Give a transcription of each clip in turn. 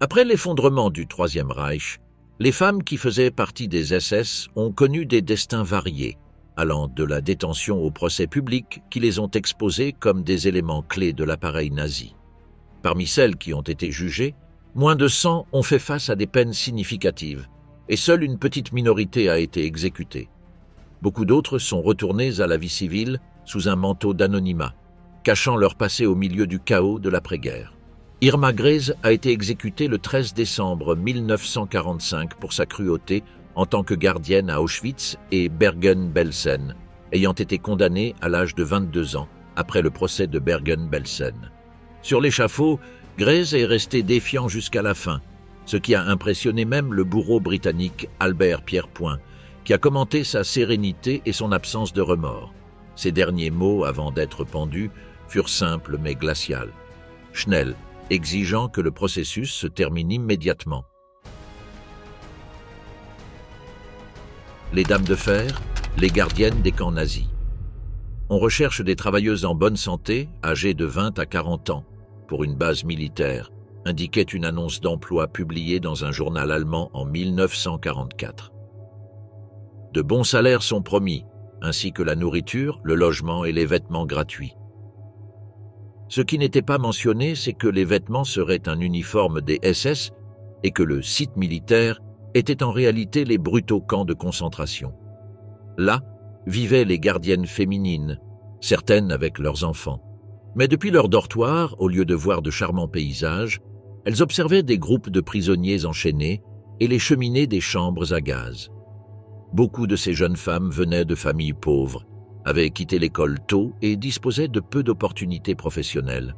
Après l'effondrement du Troisième Reich, les femmes qui faisaient partie des SS ont connu des destins variés, allant de la détention au procès public qui les ont exposées comme des éléments clés de l'appareil nazi. Parmi celles qui ont été jugées, moins de 100 ont fait face à des peines significatives, et seule une petite minorité a été exécutée. Beaucoup d'autres sont retournées à la vie civile sous un manteau d'anonymat, cachant leur passé au milieu du chaos de l'après-guerre. Irma Grese a été exécutée le 13 décembre 1945 pour sa cruauté en tant que gardienne à Auschwitz et Bergen-Belsen, ayant été condamnée à l'âge de 22 ans après le procès de Bergen-Belsen. Sur l'échafaud, Grese est resté défiant jusqu'à la fin, ce qui a impressionné même le bourreau britannique Albert Pierrepoint, qui a commenté sa sérénité et son absence de remords. Ses derniers mots avant d'être pendu furent simples mais glacials. Schnell, exigeant que le processus se termine immédiatement. Les dames de fer, les gardiennes des camps nazis. On recherche des travailleuses en bonne santé, âgées de 20 à 40 ans, pour une base militaire, indiquait une annonce d'emploi publiée dans un journal allemand en 1944. De bons salaires sont promis, ainsi que la nourriture, le logement et les vêtements gratuits. Ce qui n'était pas mentionné, c'est que les vêtements seraient un uniforme des SS et que le site militaire était en réalité les brutaux camps de concentration. Là vivaient les gardiennes féminines, certaines avec leurs enfants. Mais depuis leur dortoir, au lieu de voir de charmants paysages, elles observaient des groupes de prisonniers enchaînés et les cheminées des chambres à gaz. Beaucoup de ces jeunes femmes venaient de familles pauvres, avaient quitté l'école tôt et disposaient de peu d'opportunités professionnelles.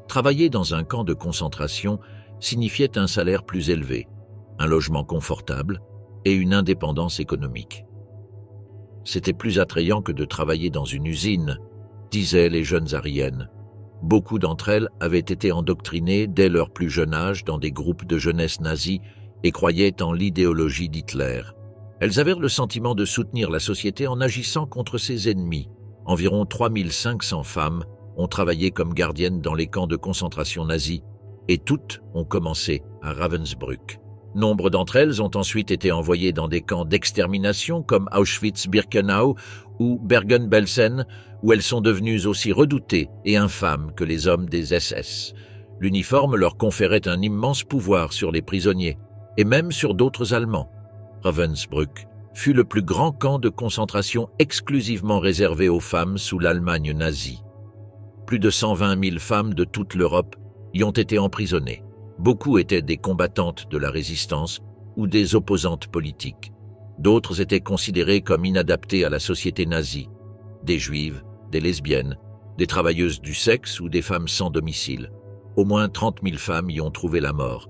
Travailler dans un camp de concentration signifiait un salaire plus élevé, un logement confortable et une indépendance économique. C'était plus attrayant que de travailler dans une usine, disaient les jeunes Aryennes. Beaucoup d'entre elles avaient été endoctrinées dès leur plus jeune âge dans des groupes de jeunesse nazis et croyaient en l'idéologie d'Hitler. Elles avaient le sentiment de soutenir la société en agissant contre ses ennemis. Environ 3500 femmes ont travaillé comme gardiennes dans les camps de concentration nazis et toutes ont commencé à Ravensbrück. Nombre d'entre elles ont ensuite été envoyées dans des camps d'extermination comme Auschwitz-Birkenau ou Bergen-Belsen, où elles sont devenues aussi redoutées et infâmes que les hommes des SS. L'uniforme leur conférait un immense pouvoir sur les prisonniers, et même sur d'autres Allemands. Ravensbrück fut le plus grand camp de concentration exclusivement réservé aux femmes sous l'Allemagne nazie. Plus de 120 000 femmes de toute l'Europe y ont été emprisonnées. Beaucoup étaient des combattantes de la résistance ou des opposantes politiques. D'autres étaient considérées comme inadaptées à la société nazie, des juives, des lesbiennes, des travailleuses du sexe ou des femmes sans domicile. Au moins 30 000 femmes y ont trouvé la mort.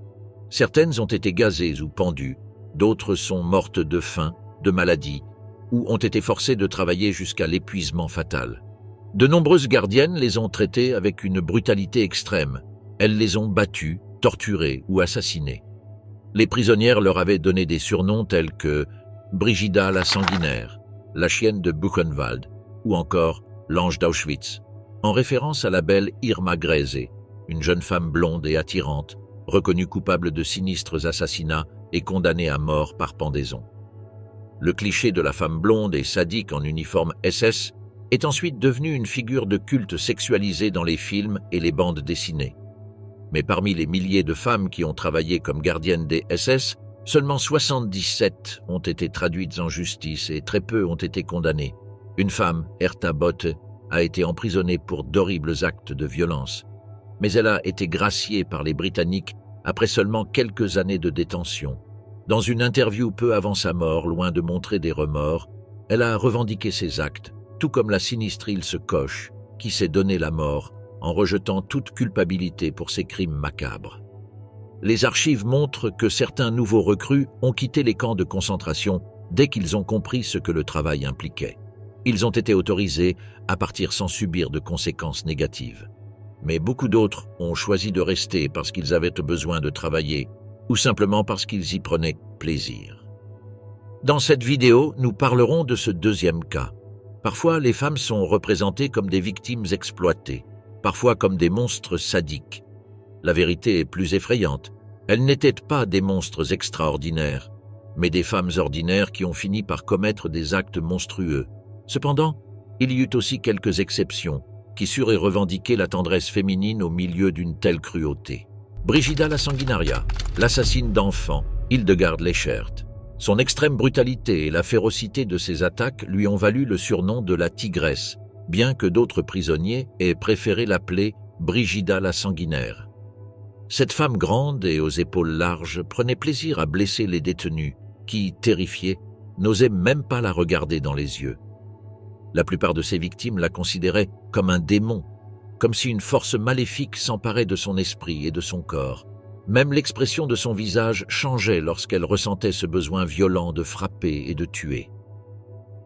Certaines ont été gazées ou pendues, d'autres sont mortes de faim, de maladie, ou ont été forcées de travailler jusqu'à l'épuisement fatal. De nombreuses gardiennes les ont traitées avec une brutalité extrême. Elles les ont battues, torturées ou assassinées. Les prisonnières leur avaient donné des surnoms tels que Brigida la sanguinaire, la chienne de Buchenwald ou encore l'ange d'Auschwitz, en référence à la belle Irma Grese, une jeune femme blonde et attirante, reconnue coupable de sinistres assassinats et condamnée à mort par pendaison. Le cliché de la femme blonde et sadique en uniforme SS est ensuite devenu une figure de culte sexualisée dans les films et les bandes dessinées. Mais parmi les milliers de femmes qui ont travaillé comme gardiennes des SS, seulement 77 ont été traduites en justice et très peu ont été condamnées. Une femme, Herta Botte, a été emprisonnée pour d'horribles actes de violence, mais elle a été graciée par les Britanniques après seulement quelques années de détention. Dans une interview peu avant sa mort, loin de montrer des remords, elle a revendiqué ses actes, tout comme la sinistre Ilse Koch, qui s'est donné la mort en rejetant toute culpabilité pour ses crimes macabres. Les archives montrent que certains nouveaux recrues ont quitté les camps de concentration dès qu'ils ont compris ce que le travail impliquait. Ils ont été autorisés à partir sans subir de conséquences négatives. Mais beaucoup d'autres ont choisi de rester parce qu'ils avaient besoin de travailler ou simplement parce qu'ils y prenaient plaisir. Dans cette vidéo, nous parlerons de ce deuxième cas. Parfois, les femmes sont représentées comme des victimes exploitées, parfois comme des monstres sadiques. La vérité est plus effrayante. Elles n'étaient pas des monstres extraordinaires, mais des femmes ordinaires qui ont fini par commettre des actes monstrueux. Cependant, il y eut aussi quelques exceptions qui surent revendiquer la tendresse féminine au milieu d'une telle cruauté. Brigida la Sanguinaria, l'assassine d'enfants, Hildegard Leichert. Son extrême brutalité et la férocité de ses attaques lui ont valu le surnom de la Tigresse, bien que d'autres prisonniers aient préféré l'appeler Brigida la Sanguinaire. Cette femme grande et aux épaules larges prenait plaisir à blesser les détenus qui, terrifiés, n'osaient même pas la regarder dans les yeux. La plupart de ses victimes la considéraient comme un démon, comme si une force maléfique s'emparait de son esprit et de son corps. Même l'expression de son visage changeait lorsqu'elle ressentait ce besoin violent de frapper et de tuer.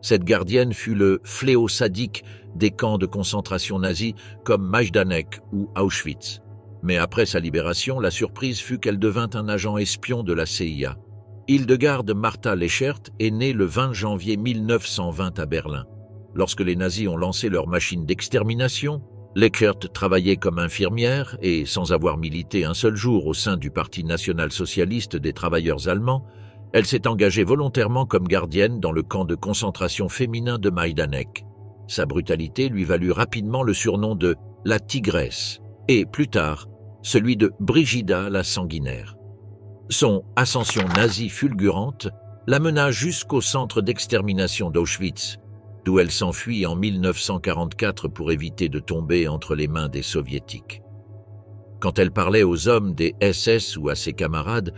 Cette gardienne fut le fléau sadique des camps de concentration nazis comme Majdanek ou Auschwitz. Mais après sa libération, la surprise fut qu'elle devint un agent espion de la CIA. Hildegard Martha Leichert est née le 20 janvier 1920 à Berlin. Lorsque les nazis ont lancé leur machine d'extermination, Leichert travaillait comme infirmière et, sans avoir milité un seul jour au sein du Parti national-socialiste des travailleurs allemands, elle s'est engagée volontairement comme gardienne dans le camp de concentration féminin de Majdanek. Sa brutalité lui valut rapidement le surnom de « la Tigresse » et, plus tard, celui de Brigida la Sanguinaire. Son ascension nazie fulgurante l'amena jusqu'au centre d'extermination d'Auschwitz, d'où elle s'enfuit en 1944 pour éviter de tomber entre les mains des Soviétiques. Quand elle parlait aux hommes des SS ou à ses camarades,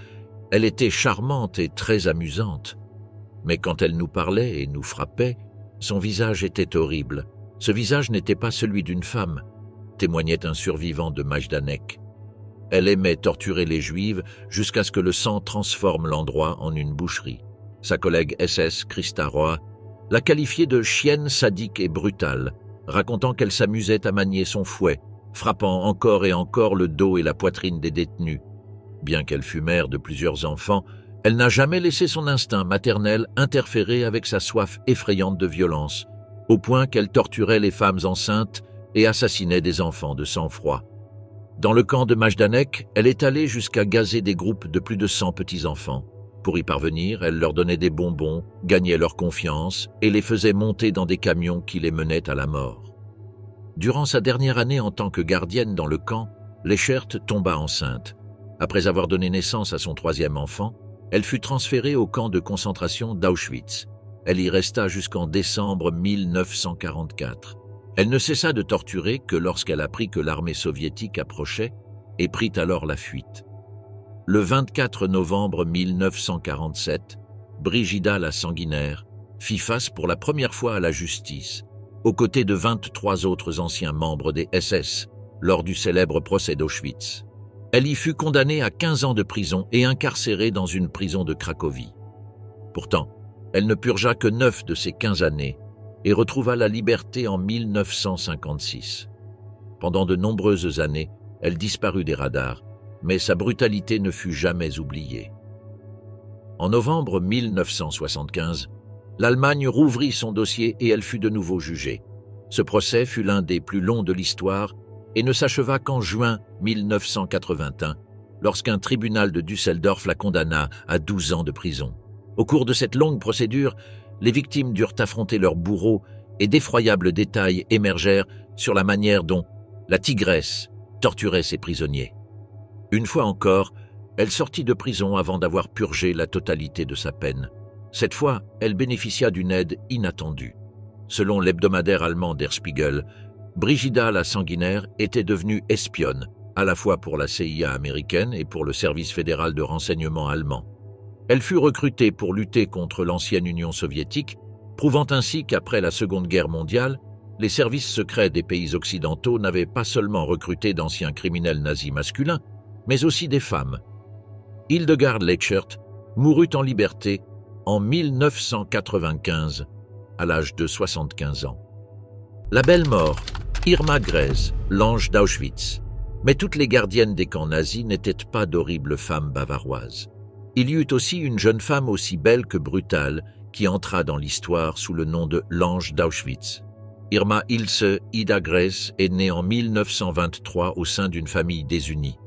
elle était charmante et très amusante. Mais quand elle nous parlait et nous frappait, son visage était horrible. Ce visage n'était pas celui d'une femme, témoignait un survivant de Majdanek. Elle aimait torturer les Juives jusqu'à ce que le sang transforme l'endroit en une boucherie. Sa collègue SS, Christa Roy, la qualifiait de chienne sadique et brutale, racontant qu'elle s'amusait à manier son fouet, frappant encore et encore le dos et la poitrine des détenus. Bien qu'elle fût mère de plusieurs enfants, elle n'a jamais laissé son instinct maternel interférer avec sa soif effrayante de violence, au point qu'elle torturait les femmes enceintes et assassinait des enfants de sang-froid. Dans le camp de Majdanek, elle est allée jusqu'à gazer des groupes de plus de 100 petits-enfants. Pour y parvenir, elle leur donnait des bonbons, gagnait leur confiance et les faisait monter dans des camions qui les menaient à la mort. Durant sa dernière année en tant que gardienne dans le camp, Leichert tomba enceinte. Après avoir donné naissance à son 3e enfant, elle fut transférée au camp de concentration d'Auschwitz. Elle y resta jusqu'en décembre 1944. Elle ne cessa de torturer que lorsqu'elle apprit que l'armée soviétique approchait et prit alors la fuite. Le 24 novembre 1947, Brigida la Sanguinaire fit face pour la première fois à la justice, aux côtés de 23 autres anciens membres des SS, lors du célèbre procès d'Auschwitz. Elle y fut condamnée à 15 ans de prison et incarcérée dans une prison de Cracovie. Pourtant, elle ne purgea que 9 de ces 15 années et retrouva la liberté en 1956. Pendant de nombreuses années, elle disparut des radars, mais sa brutalité ne fut jamais oubliée. En novembre 1975, l'Allemagne rouvrit son dossier et elle fut de nouveau jugée. Ce procès fut l'un des plus longs de l'histoire et ne s'acheva qu'en juin 1981, lorsqu'un tribunal de Düsseldorf la condamna à 12 ans de prison. Au cours de cette longue procédure, les victimes durent affronter leurs bourreaux et d'effroyables détails émergèrent sur la manière dont la Tigresse torturait ses prisonniers. Une fois encore, elle sortit de prison avant d'avoir purgé la totalité de sa peine. Cette fois, elle bénéficia d'une aide inattendue. Selon l'hebdomadaire allemand Der Spiegel, Brigida la Sanguinaire était devenue espionne, à la fois pour la CIA américaine et pour le service fédéral de renseignement allemand. Elle fut recrutée pour lutter contre l'ancienne Union soviétique, prouvant ainsi qu'après la Seconde Guerre mondiale, les services secrets des pays occidentaux n'avaient pas seulement recruté d'anciens criminels nazis masculins, mais aussi des femmes. Hildegard Leichert mourut en liberté en 1995, à l'âge de 75 ans. La belle mort, Irma Grese, l'ange d'Auschwitz. Mais toutes les gardiennes des camps nazis n'étaient pas d'horribles femmes bavaroises. Il y eut aussi une jeune femme aussi belle que brutale qui entra dans l'histoire sous le nom de l'ange d'Auschwitz. Irma Ilse Ida Grese est née en 1923 au sein d'une famille désunie.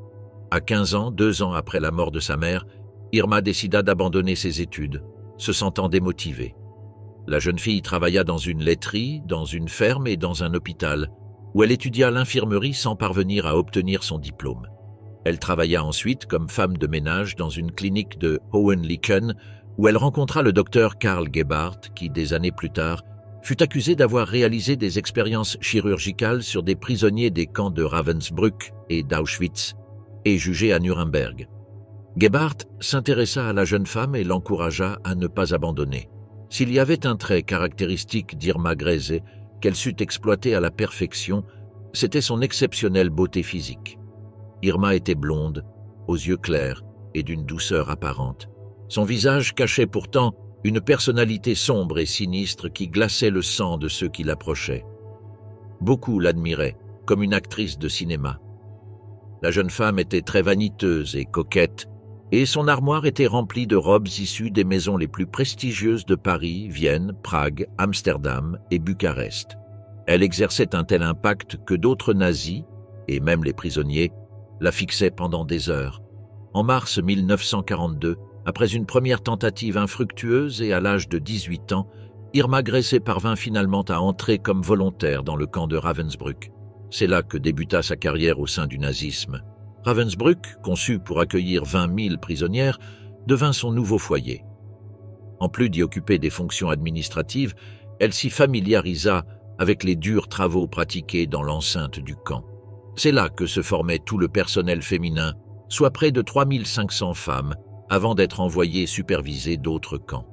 À 15 ans, 2 ans après la mort de sa mère, Irma décida d'abandonner ses études, se sentant démotivée. La jeune fille travailla dans une laiterie, dans une ferme et dans un hôpital, où elle étudia l'infirmerie sans parvenir à obtenir son diplôme. Elle travailla ensuite comme femme de ménage dans une clinique de Hohenlycken, où elle rencontra le docteur Karl Gebhardt, qui, des années plus tard, fut accusé d'avoir réalisé des expériences chirurgicales sur des prisonniers des camps de Ravensbrück et d'Auschwitz, et jugé à Nuremberg. Gebhardt s'intéressa à la jeune femme et l'encouragea à ne pas abandonner. S'il y avait un trait caractéristique d'Irma Grese qu'elle sut exploiter à la perfection, c'était son exceptionnelle beauté physique. Irma était blonde, aux yeux clairs et d'une douceur apparente. Son visage cachait pourtant une personnalité sombre et sinistre qui glaçait le sang de ceux qui l'approchaient. Beaucoup l'admiraient comme une actrice de cinéma. La jeune femme était très vaniteuse et coquette, et son armoire était remplie de robes issues des maisons les plus prestigieuses de Paris, Vienne, Prague, Amsterdam et Bucarest. Elle exerçait un tel impact que d'autres nazis, et même les prisonniers, la fixaient pendant des heures. En mars 1942, après une première tentative infructueuse et à l'âge de 18 ans, Irma Grese parvint finalement à entrer comme volontaire dans le camp de Ravensbrück. C'est là que débuta sa carrière au sein du nazisme. Ravensbrück, conçu pour accueillir 20 000 prisonnières, devint son nouveau foyer. En plus d'y occuper des fonctions administratives, elle s'y familiarisa avec les durs travaux pratiqués dans l'enceinte du camp. C'est là que se formait tout le personnel féminin, soit près de 3500 femmes, avant d'être envoyées superviser d'autres camps.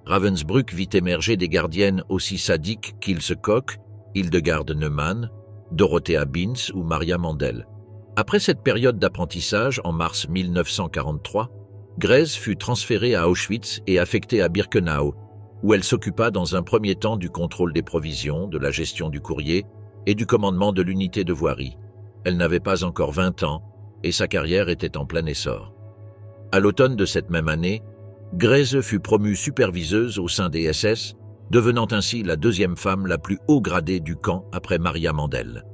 Ravensbrück vit émerger des gardiennes aussi sadiques qu'Ilse Koch, Hildegarde Neumann, Dorothea Binz ou Maria Mandel. Après cette période d'apprentissage, en mars 1943, Grese fut transférée à Auschwitz et affectée à Birkenau, où elle s'occupa dans un premier temps du contrôle des provisions, de la gestion du courrier et du commandement de l'unité de voirie. Elle n'avait pas encore 20 ans et sa carrière était en plein essor. À l'automne de cette même année, Grese fut promue superviseuse au sein des SS, devenant ainsi la deuxième femme la plus haut gradée du camp après Maria Mandel.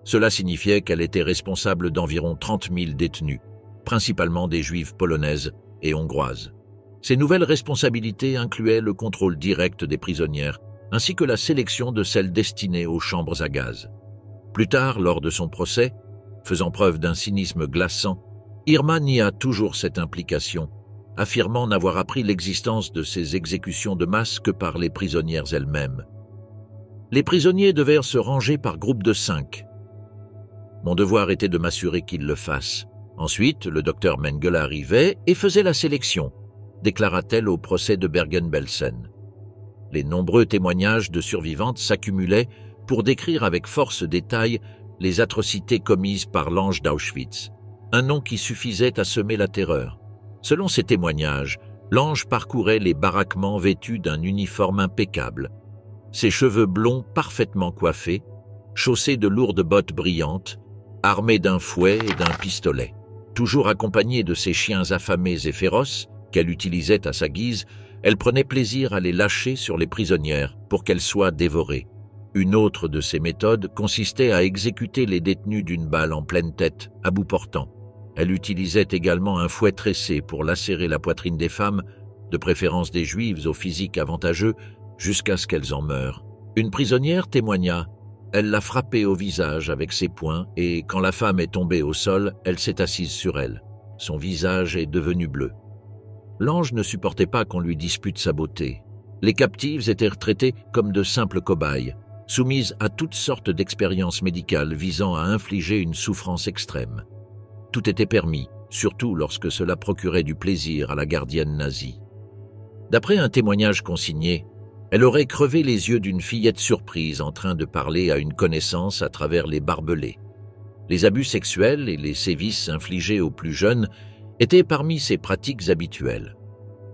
Cela signifiait qu'elle était responsable d'environ 30 000 détenus, principalement des juives polonaises et hongroises. Ces nouvelles responsabilités incluaient le contrôle direct des prisonnières, ainsi que la sélection de celles destinées aux chambres à gaz. Plus tard, lors de son procès, faisant preuve d'un cynisme glaçant, Irma nia toujours cette implication, affirmant n'avoir appris l'existence de ces exécutions de masse que par les prisonnières elles-mêmes. Les prisonniers devaient se ranger par groupe de 5. Mon devoir était de m'assurer qu'ils le fassent. Ensuite, le docteur Mengele arrivait et faisait la sélection, déclara-t-elle au procès de Bergen-Belsen. Les nombreux témoignages de survivantes s'accumulaient pour décrire avec force détail les atrocités commises par l'ange d'Auschwitz, un nom qui suffisait à semer la terreur. Selon ces témoignages, l'ange parcourait les baraquements vêtu d'un uniforme impeccable, ses cheveux blonds parfaitement coiffés, chaussé de lourdes bottes brillantes, armé d'un fouet et d'un pistolet. Toujours accompagnée de ses chiens affamés et féroces, qu'elle utilisait à sa guise, elle prenait plaisir à les lâcher sur les prisonnières pour qu'elles soient dévorées. Une autre de ses méthodes consistait à exécuter les détenus d'une balle en pleine tête, à bout portant. Elle utilisait également un fouet tressé pour lacérer la poitrine des femmes, de préférence des juives au physique avantageux, jusqu'à ce qu'elles en meurent. Une prisonnière témoigna. Elle l'a frappée au visage avec ses poings et, quand la femme est tombée au sol, elle s'est assise sur elle. Son visage est devenu bleu. L'ange ne supportait pas qu'on lui dispute sa beauté. Les captives étaient traitées comme de simples cobayes, soumises à toutes sortes d'expériences médicales visant à infliger une souffrance extrême. Tout était permis, surtout lorsque cela procurait du plaisir à la gardienne nazie. D'après un témoignage consigné, elle aurait crevé les yeux d'une fillette surprise en train de parler à une connaissance à travers les barbelés. Les abus sexuels et les sévices infligés aux plus jeunes étaient parmi ses pratiques habituelles.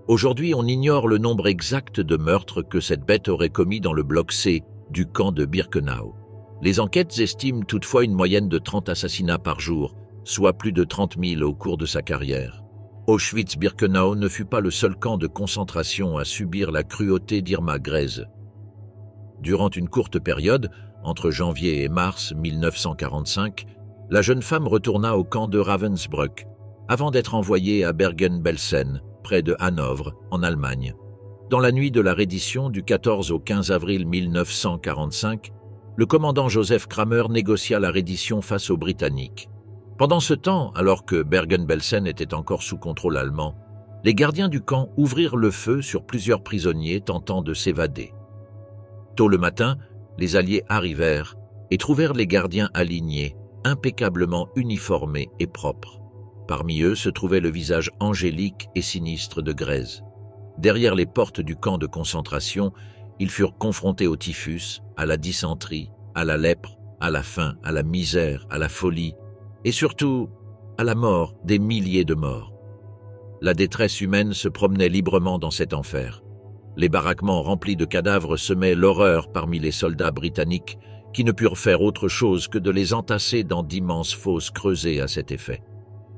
Aujourd'hui, on ignore le nombre exact de meurtres que cette bête aurait commis dans le bloc C du camp de Birkenau. Les enquêtes estiment toutefois une moyenne de 30 assassinats par jour, soit plus de 30 000 au cours de sa carrière. Auschwitz-Birkenau ne fut pas le seul camp de concentration à subir la cruauté d'Irma Grese. Durant une courte période, entre janvier et mars 1945, la jeune femme retourna au camp de Ravensbrück, avant d'être envoyée à Bergen-Belsen, près de Hanovre, en Allemagne. Dans la nuit de la reddition du 14 au 15 avril 1945, le commandant Joseph Kramer négocia la reddition face aux Britanniques. Pendant ce temps, alors que Bergen-Belsen était encore sous contrôle allemand, les gardiens du camp ouvrirent le feu sur plusieurs prisonniers tentant de s'évader. Tôt le matin, les Alliés arrivèrent et trouvèrent les gardiens alignés, impeccablement uniformés et propres. Parmi eux se trouvait le visage angélique et sinistre de Grèze. Derrière les portes du camp de concentration, ils furent confrontés au typhus, à la dysenterie, à la lèpre, à la faim, à la misère, à la folie, et surtout à la mort des milliers de morts. La détresse humaine se promenait librement dans cet enfer. Les baraquements remplis de cadavres semaient l'horreur parmi les soldats britanniques qui ne purent faire autre chose que de les entasser dans d'immenses fosses creusées à cet effet.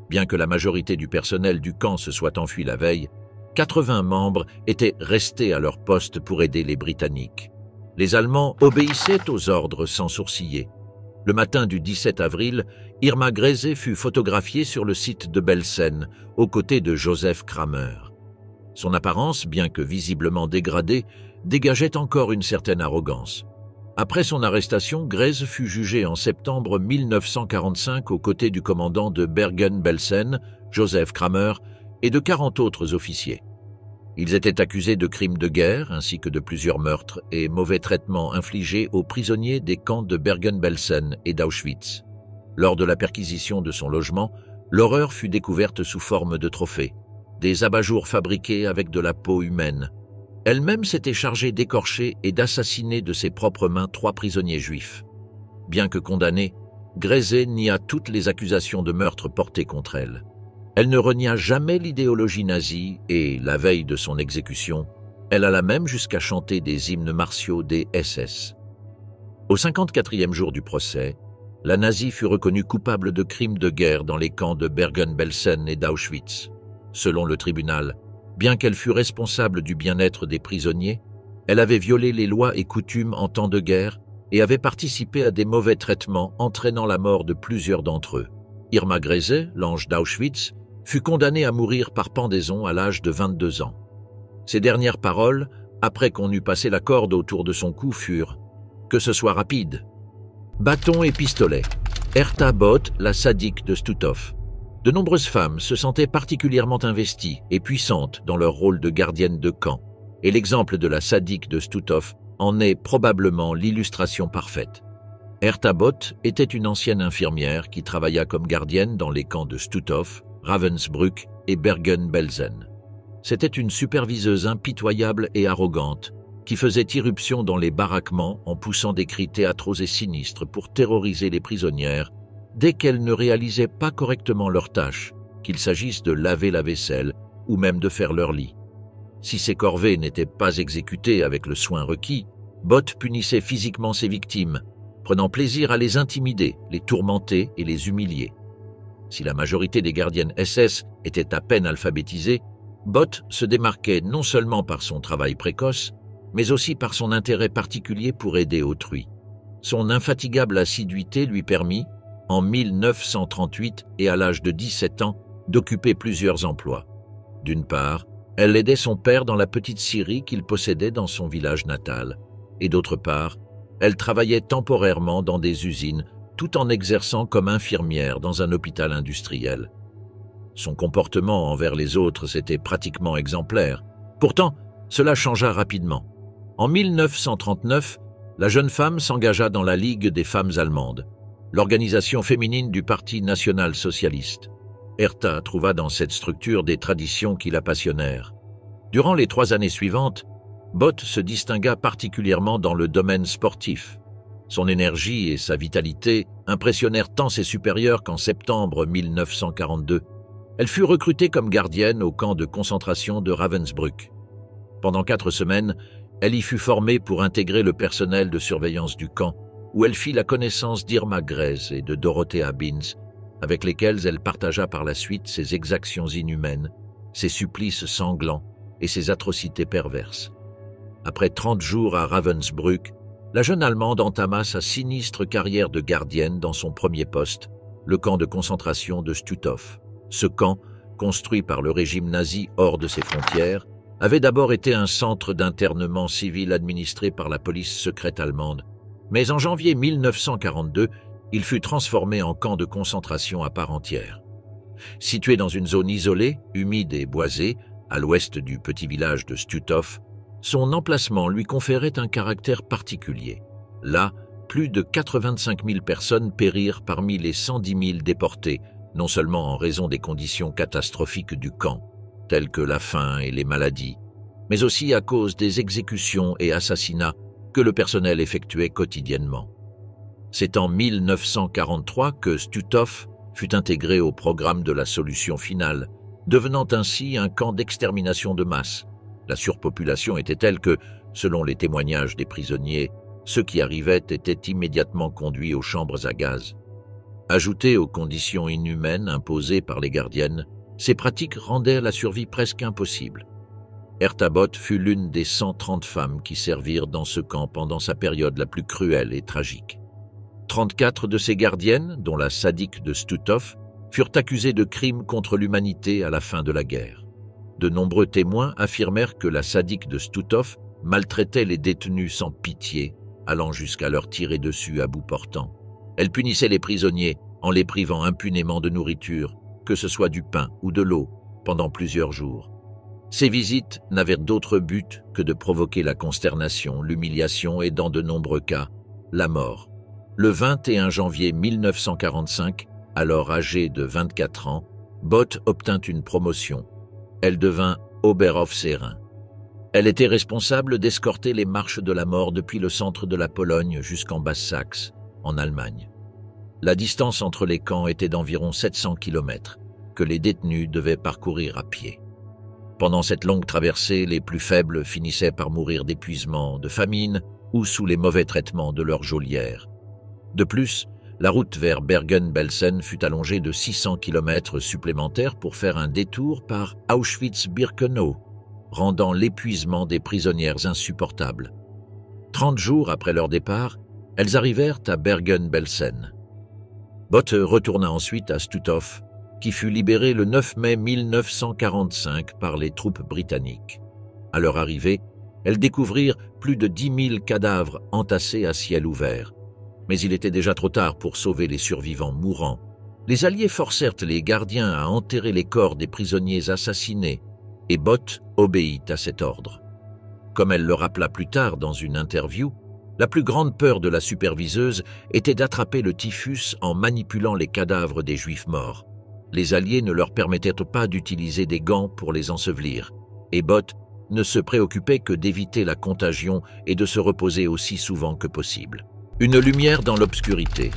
Bien que la majorité du personnel du camp se soit enfui la veille, 80 membres étaient restés à leur poste pour aider les Britanniques. Les Allemands obéissaient aux ordres sans sourciller. Le matin du 17 avril, Irma Grese fut photographiée sur le site de Belsen, aux côtés de Joseph Kramer. Son apparence, bien que visiblement dégradée, dégageait encore une certaine arrogance. Après son arrestation, Grese fut jugé en septembre 1945 aux côtés du commandant de Bergen-Belsen, Joseph Kramer, et de 40 autres officiers. Ils étaient accusés de crimes de guerre ainsi que de plusieurs meurtres et mauvais traitements infligés aux prisonniers des camps de Bergen-Belsen et d'Auschwitz. Lors de la perquisition de son logement, l'horreur fut découverte sous forme de trophées, des abat-jours fabriqués avec de la peau humaine. Elle-même s'était chargée d'écorcher et d'assassiner de ses propres mains 3 prisonniers juifs. Bien que condamnée, Grese nia toutes les accusations de meurtre portées contre elle. Elle ne renia jamais l'idéologie nazie et, la veille de son exécution, elle alla même jusqu'à chanter des hymnes martiaux des SS. Au 54e jour du procès, la nazie fut reconnue coupable de crimes de guerre dans les camps de Bergen-Belsen et d'Auschwitz. Selon le tribunal, bien qu'elle fût responsable du bien-être des prisonniers, elle avait violé les lois et coutumes en temps de guerre et avait participé à des mauvais traitements entraînant la mort de plusieurs d'entre eux. Irma Grese, l'ange d'Auschwitz, fut condamnée à mourir par pendaison à l'âge de 22 ans. Ses dernières paroles, après qu'on eut passé la corde autour de son cou, furent « Que ce soit rapide ». Bâton et pistolet. Herta Both, la sadique de Stutthof. De nombreuses femmes se sentaient particulièrement investies et puissantes dans leur rôle de gardienne de camp, et l'exemple de la sadique de Stutthof en est probablement l'illustration parfaite. Herta Both était une ancienne infirmière qui travailla comme gardienne dans les camps de Stutthof, Ravensbrück et Bergen-Belsen. C'était une superviseuse impitoyable et arrogante qui faisait irruption dans les baraquements en poussant des cris théâtraux et sinistres pour terroriser les prisonnières dès qu'elles ne réalisaient pas correctement leur tâche, qu'il s'agisse de laver la vaisselle ou même de faire leur lit. Si ces corvées n'étaient pas exécutées avec le soin requis, Both punissait physiquement ses victimes, prenant plaisir à les intimider, les tourmenter et les humilier. Si la majorité des gardiennes SS étaient à peine alphabétisées, Both se démarquait non seulement par son travail précoce, mais aussi par son intérêt particulier pour aider autrui. Son infatigable assiduité lui permit, en 1938 et à l'âge de 17 ans, d'occuper plusieurs emplois. D'une part, elle aidait son père dans la petite scierie qu'il possédait dans son village natal, et d'autre part, elle travaillait temporairement dans des usines tout en exerçant comme infirmière dans un hôpital industriel. Son comportement envers les autres était pratiquement exemplaire. Pourtant, cela changea rapidement. En 1939, la jeune femme s'engagea dans la Ligue des femmes allemandes, l'organisation féminine du Parti national-socialiste. Herta trouva dans cette structure des traditions qui la passionnèrent. Durant les 3 années suivantes, Both se distingua particulièrement dans le domaine sportif. Son énergie et sa vitalité impressionnèrent tant ses supérieurs qu'en septembre 1942, elle fut recrutée comme gardienne au camp de concentration de Ravensbrück. Pendant 4 semaines, elle y fut formée pour intégrer le personnel de surveillance du camp, où elle fit la connaissance d'Irma Grese et de Dorothea Binz, avec lesquelles elle partagea par la suite ses exactions inhumaines, ses supplices sanglants et ses atrocités perverses. Après 30 jours à Ravensbrück, la jeune Allemande entama sa sinistre carrière de gardienne dans son premier poste, le camp de concentration de Stutthof. Ce camp, construit par le régime nazi hors de ses frontières, avait d'abord été un centre d'internement civil administré par la police secrète allemande, mais en janvier 1942, il fut transformé en camp de concentration à part entière. Situé dans une zone isolée, humide et boisée, à l'ouest du petit village de Stutthof, son emplacement lui conférait un caractère particulier. Là, plus de 85 000 personnes périrent parmi les 110 000 déportés, non seulement en raison des conditions catastrophiques du camp, telles que la faim et les maladies, mais aussi à cause des exécutions et assassinats que le personnel effectuait quotidiennement. C'est en 1943 que Stutthof fut intégré au programme de la solution finale, devenant ainsi un camp d'extermination de masse. La surpopulation était telle que, selon les témoignages des prisonniers, ceux qui arrivaient étaient immédiatement conduits aux chambres à gaz. Ajoutées aux conditions inhumaines imposées par les gardiennes, ces pratiques rendaient la survie presque impossible. Herta Both fut l'une des 130 femmes qui servirent dans ce camp pendant sa période la plus cruelle et tragique. 34 de ces gardiennes, dont la sadique de Stutthof, furent accusées de crimes contre l'humanité à la fin de la guerre. De nombreux témoins affirmèrent que la sadique de Stutthof maltraitait les détenus sans pitié, allant jusqu'à leur tirer dessus à bout portant. Elle punissait les prisonniers en les privant impunément de nourriture, que ce soit du pain ou de l'eau, pendant plusieurs jours. Ces visites n'avaient d'autre but que de provoquer la consternation, l'humiliation et, dans de nombreux cas, la mort. Le 21 janvier 1945, alors âgée de 24 ans, Both obtint une promotion. Elle devint Oberaufseherin. Elle était responsable d'escorter les marches de la mort depuis le centre de la Pologne jusqu'en Basse-Saxe, en Allemagne. La distance entre les camps était d'environ 700 km, que les détenus devaient parcourir à pied. Pendant cette longue traversée, les plus faibles finissaient par mourir d'épuisement, de famine ou sous les mauvais traitements de leurs geôlières. De plus, la route vers Bergen-Belsen fut allongée de 600 km supplémentaires pour faire un détour par Auschwitz-Birkenau, rendant l'épuisement des prisonnières insupportable. 30 jours après leur départ, elles arrivèrent à Bergen-Belsen. Both retourna ensuite à Stutthof, qui fut libérée le 9 mai 1945 par les troupes britanniques. À leur arrivée, elles découvrirent plus de 10 000 cadavres entassés à ciel ouvert. Mais il était déjà trop tard pour sauver les survivants mourants. Les Alliés forcèrent les gardiens à enterrer les corps des prisonniers assassinés, et Both obéit à cet ordre. Comme elle le rappela plus tard dans une interview, la plus grande peur de la superviseuse était d'attraper le typhus en manipulant les cadavres des Juifs morts. Les Alliés ne leur permettaient pas d'utiliser des gants pour les ensevelir, et Both ne se préoccupait que d'éviter la contagion et de se reposer aussi souvent que possible. Une lumière dans l'obscurité.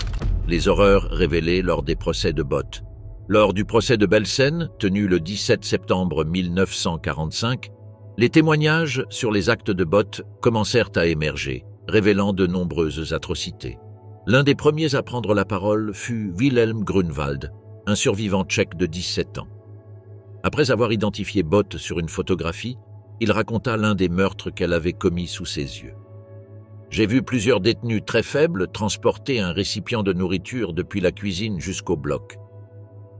Les horreurs révélées lors des procès de Both. Lors du procès de Belsen, tenu le 17 septembre 1945, les témoignages sur les actes de Both commencèrent à émerger, révélant de nombreuses atrocités. L'un des premiers à prendre la parole fut Wilhelm Grunwald, un survivant tchèque de 17 ans. Après avoir identifié Both sur une photographie, il raconta l'un des meurtres qu'elle avait commis sous ses yeux. « J'ai vu plusieurs détenus très faibles transporter un récipient de nourriture depuis la cuisine jusqu'au bloc.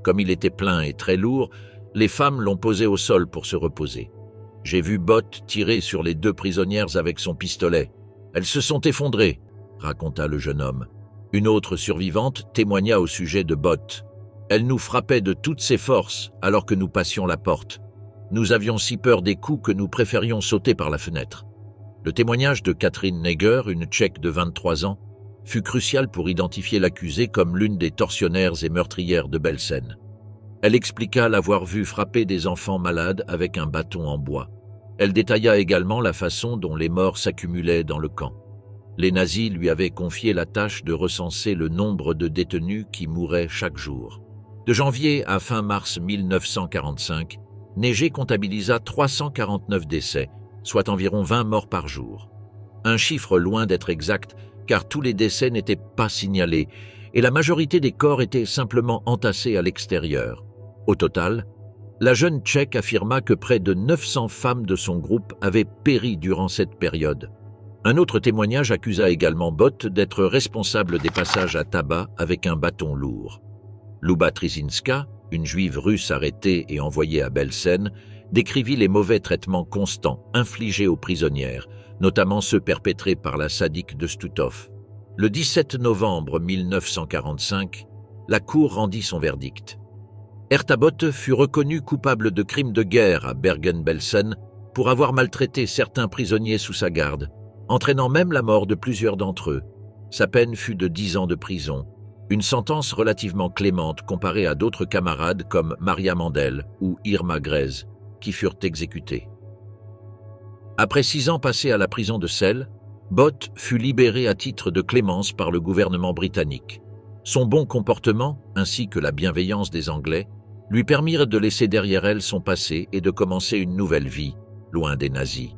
Comme il était plein et très lourd, les femmes l'ont posé au sol pour se reposer. J'ai vu Both tirer sur les 2 prisonnières avec son pistolet. Elles se sont effondrées, raconta le jeune homme. Une autre survivante témoigna au sujet de Both. Elle nous frappait de toutes ses forces alors que nous passions la porte. Nous avions si peur des coups que nous préférions sauter par la fenêtre. Le témoignage de Catherine Neger, une Tchèque de 23 ans, fut crucial pour identifier l'accusée comme l'une des tortionnaires et meurtrières de Belsen. Elle expliqua l'avoir vue frapper des enfants malades avec un bâton en bois. Elle détailla également la façon dont les morts s'accumulaient dans le camp. Les nazis lui avaient confié la tâche de recenser le nombre de détenus qui mouraient chaque jour. De janvier à fin mars 1945, Neger comptabilisa 349 décès, soit environ 20 morts par jour. Un chiffre loin d'être exact, car tous les décès n'étaient pas signalés, et la majorité des corps étaient simplement entassés à l'extérieur. Au total, la jeune Tchèque affirma que près de 900 femmes de son groupe avaient péri durant cette période. Un autre témoignage accusa également Both d'être responsable des passages à tabac avec un bâton lourd. Luba Trzinska, une juive russe arrêtée et envoyée à Belsen, décrivit les mauvais traitements constants infligés aux prisonnières, notamment ceux perpétrés par la sadique de Stutov. Le 17 novembre 1945, la Cour rendit son verdict. Ertabot fut reconnu coupable de crimes de guerre à Bergen-Belsen pour avoir maltraité certains prisonniers sous sa garde, entraînant même la mort de plusieurs d'entre eux. Sa peine fut de 10 ans de prison, une sentence relativement clémente comparée à d'autres camarades comme Maria Mandel ou Irma Grez, qui furent exécutés. Après 6 ans passés à la prison de Celle, Bott fut libéré à titre de clémence par le gouvernement britannique. Son bon comportement, ainsi que la bienveillance des Anglais, lui permirent de laisser derrière elle son passé et de commencer une nouvelle vie, loin des nazis.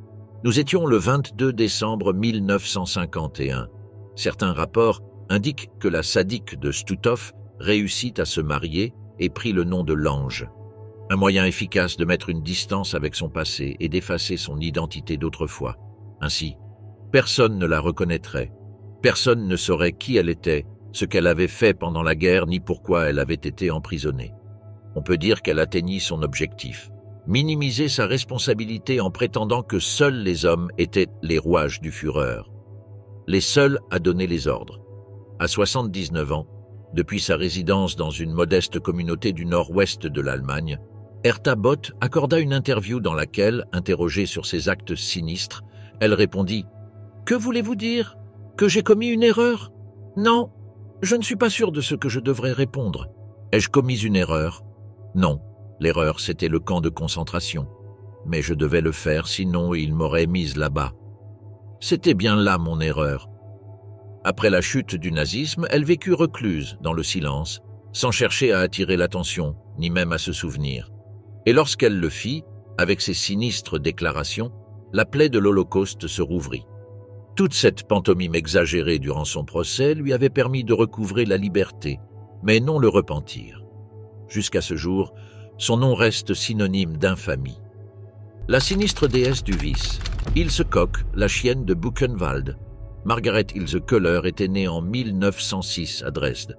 Nous étions le 22 décembre 1951. Certains rapports indiquent que la sadique de Stutov réussit à se marier et prit le nom de l'Ange. Un moyen efficace de mettre une distance avec son passé et d'effacer son identité d'autrefois. Ainsi, personne ne la reconnaîtrait. Personne ne saurait qui elle était, ce qu'elle avait fait pendant la guerre, ni pourquoi elle avait été emprisonnée. On peut dire qu'elle atteignit son objectif. Minimiser sa responsabilité en prétendant que seuls les hommes étaient les rouages du Führer. Les seuls à donner les ordres. À 79 ans, depuis sa résidence dans une modeste communauté du nord-ouest de l'Allemagne, Herta Bott accorda une interview dans laquelle, interrogée sur ses actes sinistres, elle répondit « Que voulez-vous dire? Que j'ai commis une erreur? Non, je ne suis pas sûre de ce que je devrais répondre. Ai-je commis une erreur? Non, l'erreur c'était le camp de concentration. Mais je devais le faire, sinon ils m'auraient mise là-bas. C'était bien là mon erreur. » Après la chute du nazisme, elle vécut recluse, dans le silence, sans chercher à attirer l'attention, ni même à se souvenir. Et lorsqu'elle le fit, avec ses sinistres déclarations, la plaie de l'Holocauste se rouvrit. Toute cette pantomime exagérée durant son procès lui avait permis de recouvrer la liberté, mais non le repentir. Jusqu'à ce jour, son nom reste synonyme d'infamie. La sinistre déesse du vice, Ilse Koch, la chienne de Buchenwald. Margaret Ilse Köhler était née en 1906 à Dresde.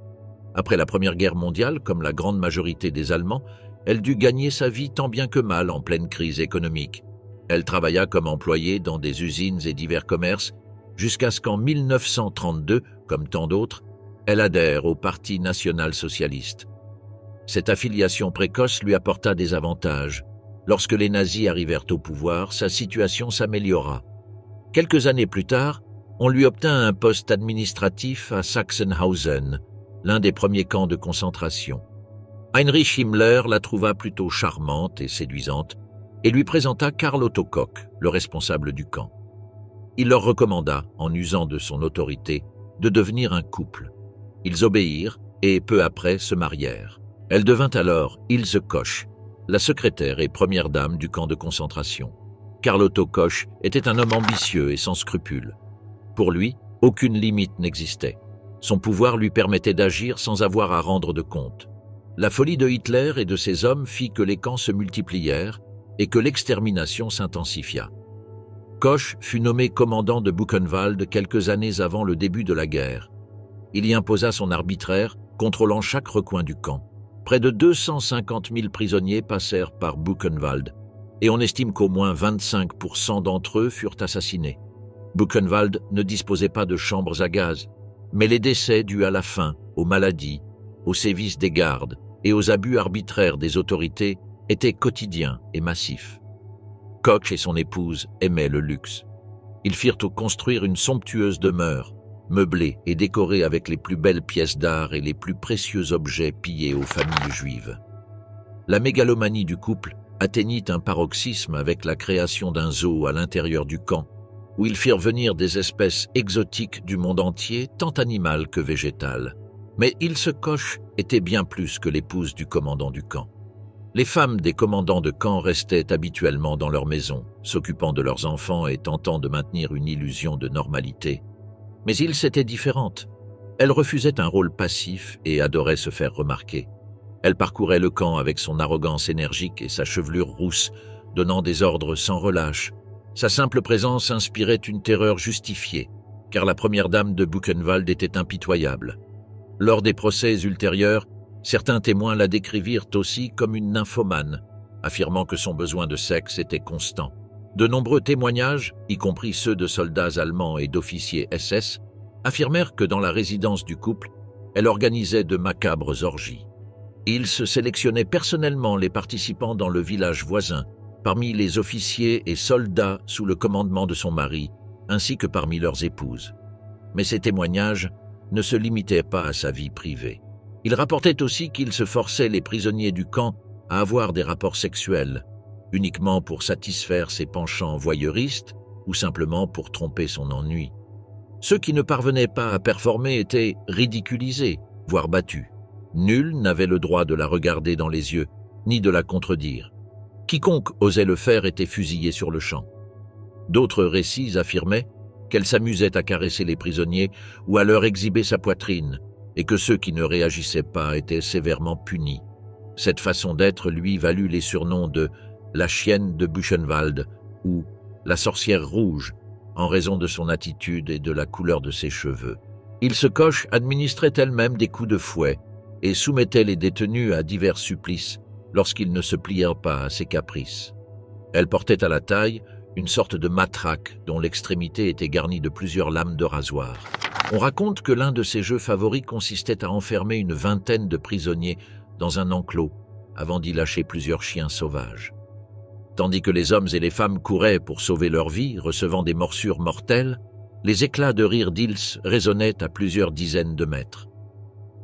Après la Première Guerre mondiale, comme la grande majorité des Allemands, elle dut gagner sa vie tant bien que mal en pleine crise économique. Elle travailla comme employée dans des usines et divers commerces, jusqu'à ce qu'en 1932, comme tant d'autres, elle adhère au Parti national-socialiste. Cette affiliation précoce lui apporta des avantages. Lorsque les nazis arrivèrent au pouvoir, sa situation s'améliora. Quelques années plus tard, on lui obtint un poste administratif à Sachsenhausen, l'un des premiers camps de concentration. Heinrich Himmler la trouva plutôt charmante et séduisante et lui présenta Karl Otto Koch, le responsable du camp. Il leur recommanda, en usant de son autorité, de devenir un couple. Ils obéirent et peu après se marièrent. Elle devint alors Ilse Koch, la secrétaire et première dame du camp de concentration. Karl Otto Koch était un homme ambitieux et sans scrupules. Pour lui, aucune limite n'existait. Son pouvoir lui permettait d'agir sans avoir à rendre de compte. La folie de Hitler et de ses hommes fit que les camps se multiplièrent et que l'extermination s'intensifia. Koch fut nommé commandant de Buchenwald quelques années avant le début de la guerre. Il y imposa son arbitraire, contrôlant chaque recoin du camp. Près de 250 000 prisonniers passèrent par Buchenwald, et on estime qu'au moins 25% d'entre eux furent assassinés. Buchenwald ne disposait pas de chambres à gaz, mais les décès dus à la faim, aux maladies, aux sévices des gardes et aux abus arbitraires des autorités étaient quotidiens et massifs. Koch et son épouse aimaient le luxe. Ils firent construire une somptueuse demeure, meublée et décorée avec les plus belles pièces d'art et les plus précieux objets pillés aux familles juives. La mégalomanie du couple atteignit un paroxysme avec la création d'un zoo à l'intérieur du camp, où ils firent venir des espèces exotiques du monde entier, tant animales que végétales. Mais Ilse Koch était bien plus que l'épouse du commandant du camp. Les femmes des commandants de camp restaient habituellement dans leur maison, s'occupant de leurs enfants et tentant de maintenir une illusion de normalité. Mais Ilse était différente. Elle refusait un rôle passif et adorait se faire remarquer. Elle parcourait le camp avec son arrogance énergique et sa chevelure rousse, donnant des ordres sans relâche. Sa simple présence inspirait une terreur justifiée, car la première dame de Buchenwald était impitoyable. Lors des procès ultérieurs, Certains témoins la décrivirent aussi comme une nymphomane, affirmant que son besoin de sexe était constant. De nombreux témoignages, y compris ceux de soldats allemands et d'officiers SS, affirmèrent que dans la résidence du couple, elle organisait de macabres orgies. Il se sélectionnait personnellement les participants dans le village voisin, parmi les officiers et soldats sous le commandement de son mari, ainsi que parmi leurs épouses. Mais ces témoignages ne se limitaient pas à sa vie privée. Il rapportait aussi qu'il se forçait les prisonniers du camp à avoir des rapports sexuels, uniquement pour satisfaire ses penchants voyeuristes ou simplement pour tromper son ennui. Ceux qui ne parvenaient pas à performer étaient ridiculisés, voire battus. Nul n'avait le droit de la regarder dans les yeux, ni de la contredire. Quiconque osait le faire était fusillé sur le champ. D'autres récits affirmaient qu'elle s'amusait à caresser les prisonniers ou à leur exhiber sa poitrine, et que ceux qui ne réagissaient pas étaient sévèrement punis. Cette façon d'être lui valut les surnoms de « la chienne de Buchenwald » ou « la sorcière rouge » en raison de son attitude et de la couleur de ses cheveux. Ilse-Koch administrait elle-même des coups de fouet et soumettait les détenus à divers supplices lorsqu'ils ne se plièrent pas à ses caprices. Elle portait à la taille une sorte de matraque dont l'extrémité était garnie de plusieurs lames de rasoir. On raconte que l'un de ses jeux favoris consistait à enfermer une vingtaine de prisonniers dans un enclos avant d'y lâcher plusieurs chiens sauvages. Tandis que les hommes et les femmes couraient pour sauver leur vie, recevant des morsures mortelles, les éclats de rire d'Ilse résonnaient à plusieurs dizaines de mètres.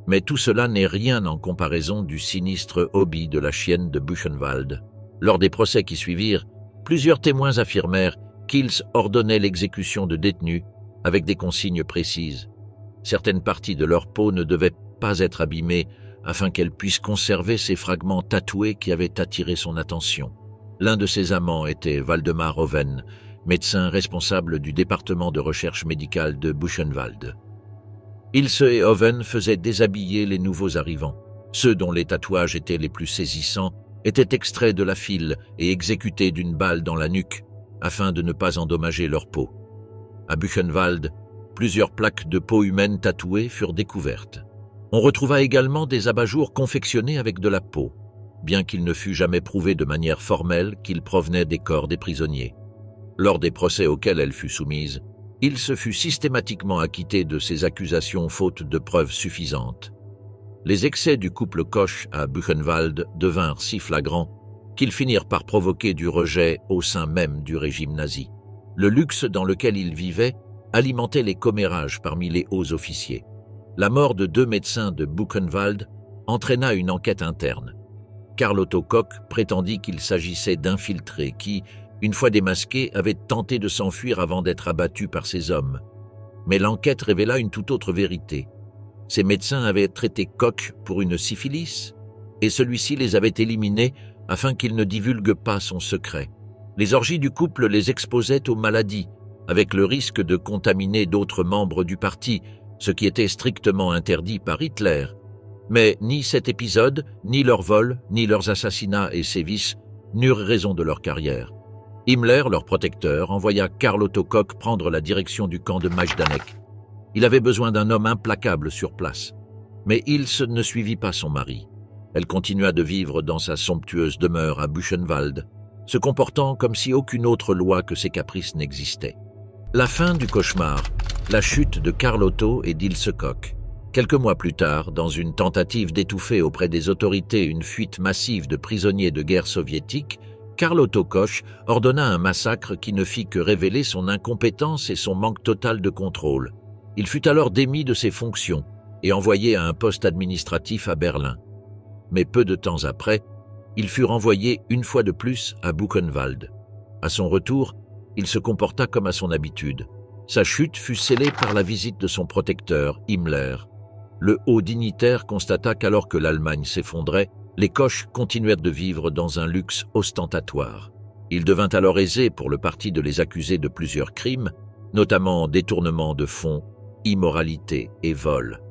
Mais tout cela n'est rien en comparaison du sinistre hobby de la chienne de Buchenwald. Lors des procès qui suivirent, plusieurs témoins affirmèrent qu'Ilse ordonnait l'exécution de détenus avec des consignes précises. Certaines parties de leur peau ne devaient pas être abîmées afin qu'elle puisse conserver ces fragments tatoués qui avaient attiré son attention. L'un de ses amants était Waldemar Oven, médecin responsable du département de recherche médicale de Buchenwald. Ilse et Oven faisaient déshabiller les nouveaux arrivants. Ceux dont les tatouages étaient les plus saisissants étaient extraits de la file et exécutés d'une balle dans la nuque afin de ne pas endommager leur peau. À Buchenwald, plusieurs plaques de peau humaine tatouées furent découvertes. On retrouva également des abat-jours confectionnés avec de la peau, bien qu'il ne fût jamais prouvé de manière formelle qu'ils provenaient des corps des prisonniers. Lors des procès auxquels elle fut soumise, il se fut systématiquement acquitté de ces accusations faute de preuves suffisantes. Les excès du couple Koch à Buchenwald devinrent si flagrants qu'ils finirent par provoquer du rejet au sein même du régime nazi. Le luxe dans lequel ils vivaient alimentait les commérages parmi les hauts officiers. La mort de 2 médecins de Buchenwald entraîna une enquête interne. Karl Otto Koch prétendit qu'il s'agissait d'infiltrés qui, une fois démasqués, avaient tenté de s'enfuir avant d'être abattus par ces hommes. Mais l'enquête révéla une toute autre vérité. Ces médecins avaient traité Koch pour une syphilis, et celui-ci les avait éliminés afin qu'il ne divulgue pas son secret. Les orgies du couple les exposaient aux maladies, avec le risque de contaminer d'autres membres du parti, ce qui était strictement interdit par Hitler. Mais ni cet épisode, ni leur vol, ni leurs assassinats et sévices n'eurent raison de leur carrière. Himmler, leur protecteur, envoya Karl Otto Koch prendre la direction du camp de Majdanek. Il avait besoin d'un homme implacable sur place. Mais Ilse ne suivit pas son mari. Elle continua de vivre dans sa somptueuse demeure à Buchenwald, se comportant comme si aucune autre loi que ses caprices n'existait. La fin du cauchemar, la chute de Karl Otto et d'Ilse Koch. Quelques mois plus tard, dans une tentative d'étouffer auprès des autorités une fuite massive de prisonniers de guerre soviétiques, Karl Otto Koch ordonna un massacre qui ne fit que révéler son incompétence et son manque total de contrôle. Il fut alors démis de ses fonctions et envoyé à un poste administratif à Berlin. Mais peu de temps après, il fut renvoyé une fois de plus à Buchenwald. À son retour, il se comporta comme à son habitude. Sa chute fut scellée par la visite de son protecteur, Himmler. Le haut dignitaire constata qu'alors que l'Allemagne s'effondrait, les Koch continuèrent de vivre dans un luxe ostentatoire. Il devint alors aisé pour le parti de les accuser de plusieurs crimes, notamment détournement de fonds, immoralité et vol.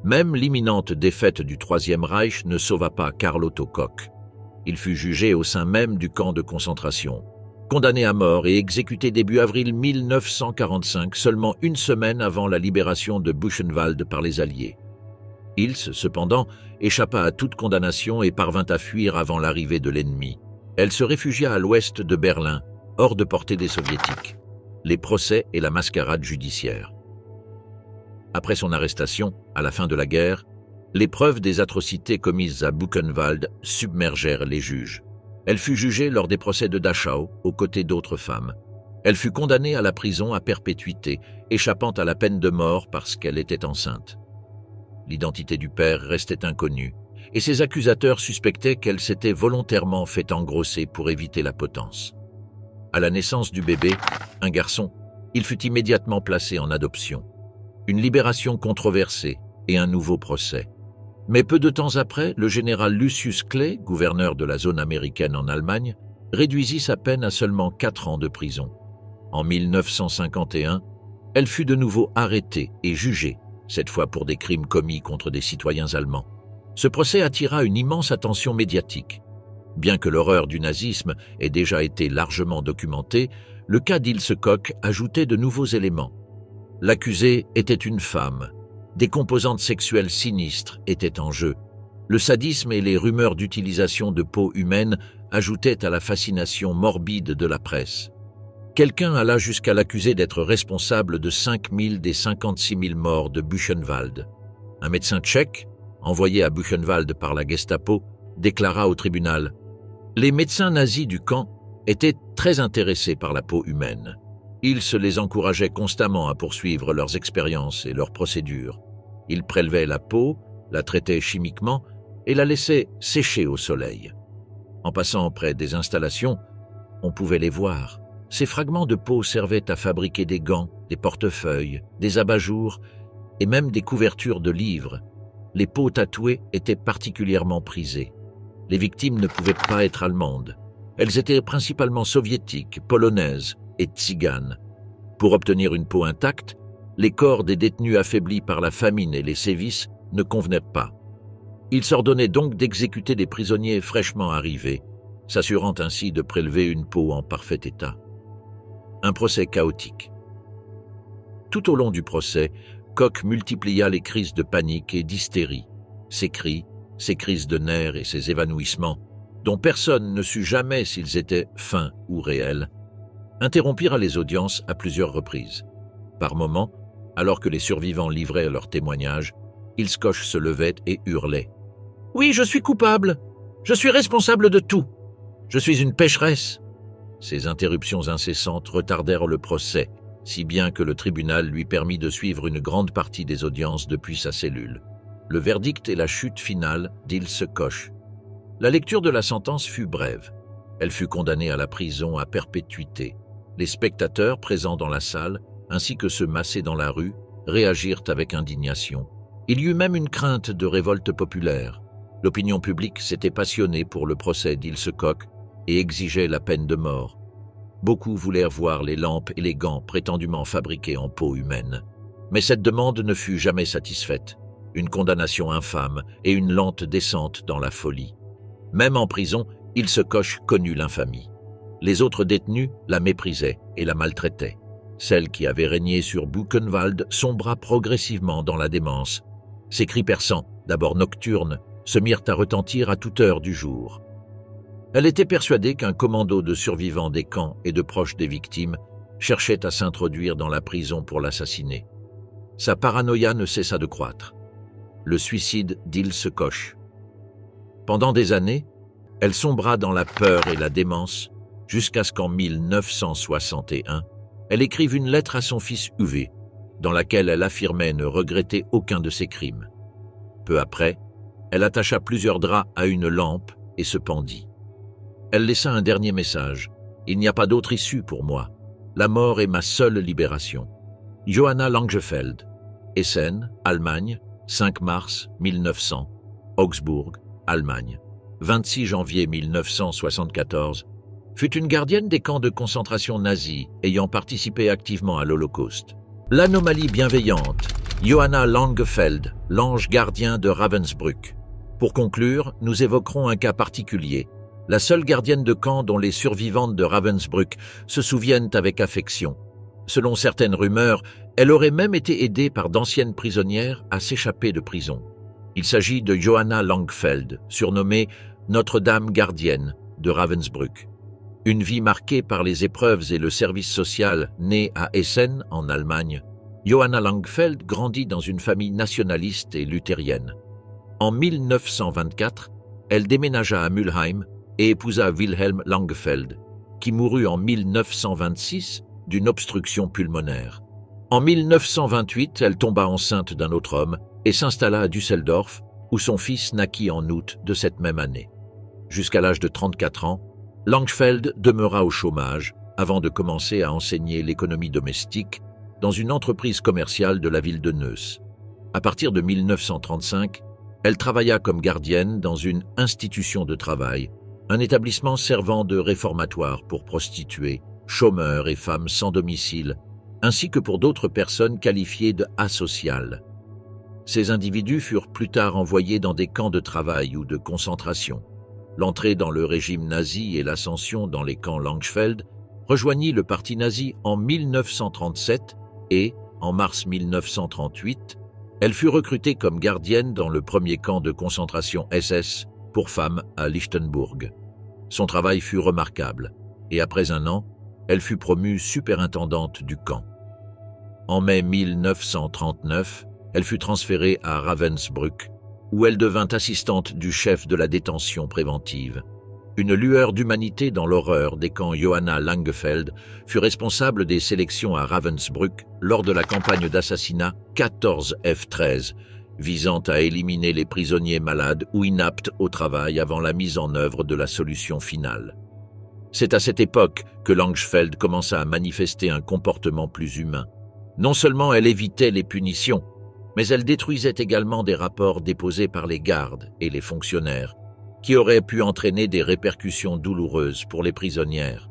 Même l'imminente défaite du Troisième Reich ne sauva pas Karl Otto Koch. Il fut jugé au sein même du camp de concentration. Condamné à mort et exécuté début avril 1945, seulement une semaine avant la libération de Buchenwald par les Alliés. Ilse, cependant, échappa à toute condamnation et parvint à fuir avant l'arrivée de l'ennemi. Elle se réfugia à l'ouest de Berlin, hors de portée des Soviétiques. Les procès et la mascarade judiciaire. Après son arrestation, à la fin de la guerre, les preuves des atrocités commises à Buchenwald submergèrent les juges. Elle fut jugée lors des procès de Dachau aux côtés d'autres femmes. Elle fut condamnée à la prison à perpétuité, échappant à la peine de mort parce qu'elle était enceinte. L'identité du père restait inconnue, et ses accusateurs suspectaient qu'elle s'était volontairement fait engrosser pour éviter la potence. À la naissance du bébé, un garçon, il fut immédiatement placé en adoption. Une libération controversée et un nouveau procès. Mais peu de temps après, le général Lucius Clay, gouverneur de la zone américaine en Allemagne, réduisit sa peine à seulement 4 ans de prison. En 1951, elle fut de nouveau arrêtée et jugée, cette fois pour des crimes commis contre des citoyens allemands. Ce procès attira une immense attention médiatique. Bien que l'horreur du nazisme ait déjà été largement documentée, le cas d'Ilse Koch ajoutait de nouveaux éléments. L'accusée était une femme. Des composantes sexuelles sinistres étaient en jeu. Le sadisme et les rumeurs d'utilisation de peau humaine ajoutaient à la fascination morbide de la presse. Quelqu'un alla jusqu'à l'accuser d'être responsable de 5000 des 56 000 morts de Buchenwald. Un médecin tchèque, envoyé à Buchenwald par la Gestapo, déclara au tribunal « Les médecins nazis du camp étaient très intéressés par la peau humaine. Ils se les encourageaient constamment à poursuivre leurs expériences et leurs procédures. Ils prélevaient la peau, la traitaient chimiquement et la laissaient sécher au soleil. En passant près des installations, on pouvait les voir. Ces fragments de peau servaient à fabriquer des gants, des portefeuilles, des abat-jours et même des couvertures de livres. Les peaux tatouées étaient particulièrement prisées. Les victimes ne pouvaient pas être allemandes. Elles étaient principalement soviétiques, polonaises et tziganes. Pour obtenir une peau intacte, les corps des détenus affaiblis par la famine et les sévices ne convenaient pas. Il s'ordonnait donc d'exécuter des prisonniers fraîchement arrivés, s'assurant ainsi de prélever une peau en parfait état. Un procès chaotique. Tout au long du procès, Koch multiplia les crises de panique et d'hystérie. Ses cris, ses crises de nerfs et ses évanouissements, dont personne ne sut jamais s'ils étaient feints ou réels, interrompirent les audiences à plusieurs reprises. Par moments, alors que les survivants livraient leurs témoignages, Ilse Koch se levait et hurlait « Oui, je suis coupable. Je suis responsable de tout. Je suis une pécheresse. » Ces interruptions incessantes retardèrent le procès, si bien que le tribunal lui permit de suivre une grande partie des audiences depuis sa cellule. Le verdict et la chute finale d'Ilse Koch. La lecture de la sentence fut brève. Elle fut condamnée à la prison à perpétuité. Les spectateurs présents dans la salle, ainsi que ceux massés dans la rue, réagirent avec indignation. Il y eut même une crainte de révolte populaire. L'opinion publique s'était passionnée pour le procès d'Ilse Koch et exigeait la peine de mort. Beaucoup voulèrent voir les lampes et les gants prétendument fabriqués en peau humaine. Mais cette demande ne fut jamais satisfaite. Une condamnation infâme et une lente descente dans la folie. Même en prison, Ilse Koch connut l'infamie. Les autres détenus la méprisaient et la maltraitaient. Celle qui avait régné sur Buchenwald sombra progressivement dans la démence. Ses cris perçants, d'abord nocturnes, se mirent à retentir à toute heure du jour. Elle était persuadée qu'un commando de survivants des camps et de proches des victimes cherchait à s'introduire dans la prison pour l'assassiner. Sa paranoïa ne cessa de croître. Le suicide d'Ilse Koch. Pendant des années, elle sombra dans la peur et la démence jusqu'à ce qu'en 1961, elle écrive une lettre à son fils Uwe, dans laquelle elle affirmait ne regretter aucun de ses crimes. Peu après, elle attacha plusieurs draps à une lampe et se pendit. Elle laissa un dernier message. « Il n'y a pas d'autre issue pour moi. La mort est ma seule libération. » Johanna Langefeld, Essen, Allemagne, 5 mars 1900, Augsbourg, Allemagne, 26 janvier 1974, fut une gardienne des camps de concentration nazis ayant participé activement à l'Holocauste. L'anomalie bienveillante, Johanna Langefeld, l'ange gardien de Ravensbrück. Pour conclure, nous évoquerons un cas particulier, la seule gardienne de camp dont les survivantes de Ravensbrück se souviennent avec affection. Selon certaines rumeurs, elle aurait même été aidée par d'anciennes prisonnières à s'échapper de prison. Il s'agit de Johanna Langfeld, surnommée Notre-Dame gardienne de Ravensbrück. Une vie marquée par les épreuves et le service social, née à Essen, en Allemagne, Johanna Langfeld grandit dans une famille nationaliste et luthérienne. En 1924, elle déménagea à Mülheim et épousa Wilhelm Langfeld, qui mourut en 1926 d'une obstruction pulmonaire. En 1928, elle tomba enceinte d'un autre homme et s'installa à Düsseldorf, où son fils naquit en août de cette même année. Jusqu'à l'âge de 34 ans, Langfeld demeura au chômage avant de commencer à enseigner l'économie domestique dans une entreprise commerciale de la ville de Neuss. À partir de 1935, elle travailla comme gardienne dans une institution de travail, un établissement servant de réformatoire pour prostituées, chômeurs et femmes sans domicile, ainsi que pour d'autres personnes qualifiées de asociales. Ces individus furent plus tard envoyés dans des camps de travail ou de concentration. L'entrée dans le régime nazi et l'ascension dans les camps Langfeld rejoignit le parti nazi en 1937 et, en mars 1938, elle fut recrutée comme gardienne dans le premier camp de concentration SS pour femmes à Lichtenburg. Son travail fut remarquable et après un an, elle fut promue superintendante du camp. En mai 1939, elle fut transférée à Ravensbrück, où elle devint assistante du chef de la détention préventive. Une lueur d'humanité dans l'horreur des camps Johanna Langfeld fut responsable des sélections à Ravensbrück lors de la campagne d'assassinat 14 F-13, visant à éliminer les prisonniers malades ou inaptes au travail avant la mise en œuvre de la solution finale. C'est à cette époque que Langfeld commença à manifester un comportement plus humain. Non seulement elle évitait les punitions, mais elle détruisait également des rapports déposés par les gardes et les fonctionnaires, qui auraient pu entraîner des répercussions douloureuses pour les prisonnières.